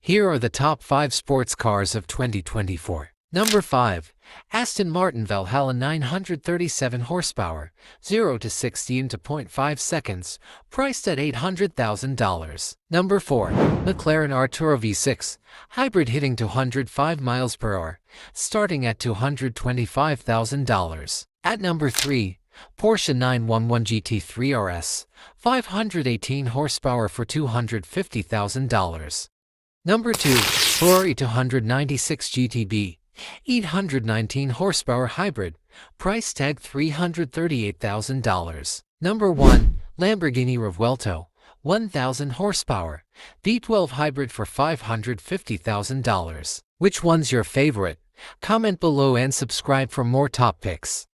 Here are the top 5 sports cars of 2024. Number 5. Aston Martin Valhalla 937 horsepower, 0 to 60 in 0.5 seconds, priced at $800,000. Number 4. McLaren Artura V6, hybrid hitting 205 miles per hour, starting at $225,000. At number 3. Porsche 911 GT3 RS, 518 horsepower for $250,000. Number 2. Ferrari 296 GTB, 819 horsepower hybrid, price tag $338,000. Number 1. Lamborghini Revuelto, 1000 horsepower, V12 hybrid for $550,000. Which one's your favorite? Comment below and subscribe for more top picks.